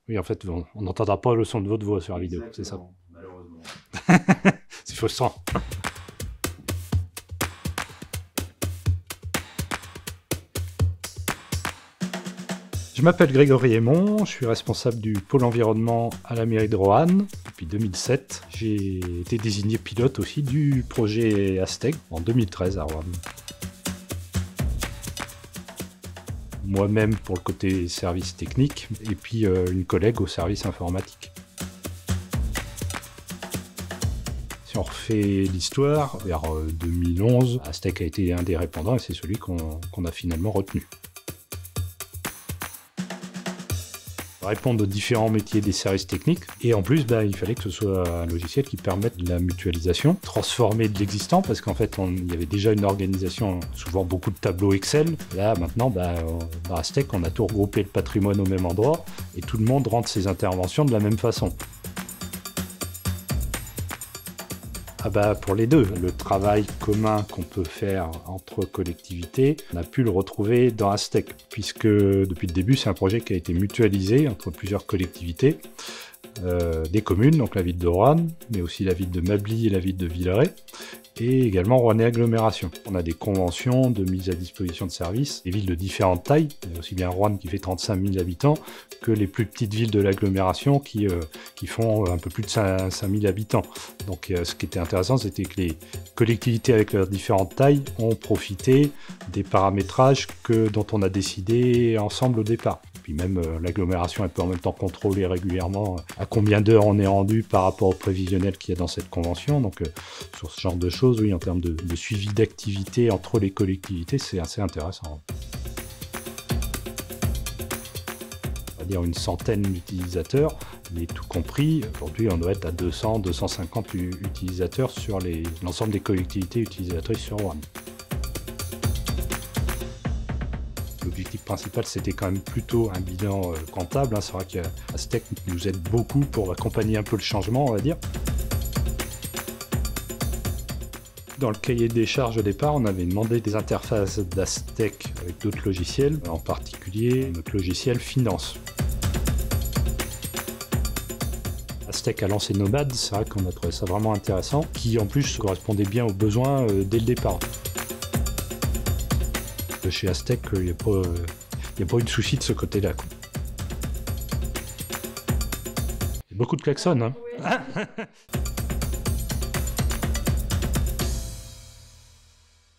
Oui, en fait, on n'entendra pas le son de votre voix sur la vidéo, c'est ça. Exactement, malheureusement. C'est frustrant. Je m'appelle Grégory Aymon, je suis responsable du pôle environnement à la mairie de Roanne depuis 2007. J'ai été désigné pilote aussi du projet Aztec en 2013 à Roanne. Moi-même pour le côté service technique et puis une collègue au service informatique. Si on refait l'histoire, vers 2011, Aztec a été un des répondants et c'est celui qu'on a finalement retenu. Répondre aux différents métiers des services techniques. Et en plus, il fallait que ce soit un logiciel qui permette de la mutualisation, transformer de l'existant, parce qu'en fait, il y avait déjà une organisation, souvent beaucoup de tableaux Excel. Là, maintenant, dans Aztec, on a tout regroupé le patrimoine au même endroit, et tout le monde rentre ses interventions de la même façon. Pour les deux, le travail commun qu'on peut faire entre collectivités, on a pu le retrouver dans Aztec, puisque depuis le début, c'est un projet qui a été mutualisé entre plusieurs collectivités, des communes, donc la ville de Roanne, mais aussi la ville de Mably et la ville de Villeray, et également Roanne et Agglomération. On a des conventions de mise à disposition de services, des villes de différentes tailles, aussi bien Roanne qui fait 35 000 habitants, que les plus petites villes de l'agglomération qui font un peu plus de 5 000 habitants. Donc ce qui était intéressant, c'était que les collectivités avec leurs différentes tailles ont profité des paramétrages dont on a décidé ensemble au départ. Puis même l'agglomération, elle peut en même temps contrôler régulièrement à combien d'heures on est rendu par rapport au prévisionnel qu'il y a dans cette convention. Donc sur ce genre de choses, oui, en termes de suivi d'activité entre les collectivités, c'est assez intéressant. On va dire une centaine d'utilisateurs, mais tout compris, aujourd'hui on doit être à 200, 250 utilisateurs sur l'ensemble des collectivités utilisatrices sur Roanne. L'objectif principal, c'était quand même plutôt un bilan comptable. C'est vrai qu'Aztec nous aide beaucoup pour accompagner un peu le changement, on va dire. Dans le cahier des charges au départ, on avait demandé des interfaces d'Aztec avec d'autres logiciels, en particulier notre logiciel Finance. Aztec a lancé Nomad, c'est vrai qu'on a trouvé ça vraiment intéressant, qui en plus correspondait bien aux besoins dès le départ. Chez Aztec, il n'y a pas eu de souci de ce côté-là. Il y a beaucoup de klaxons, hein. Oui.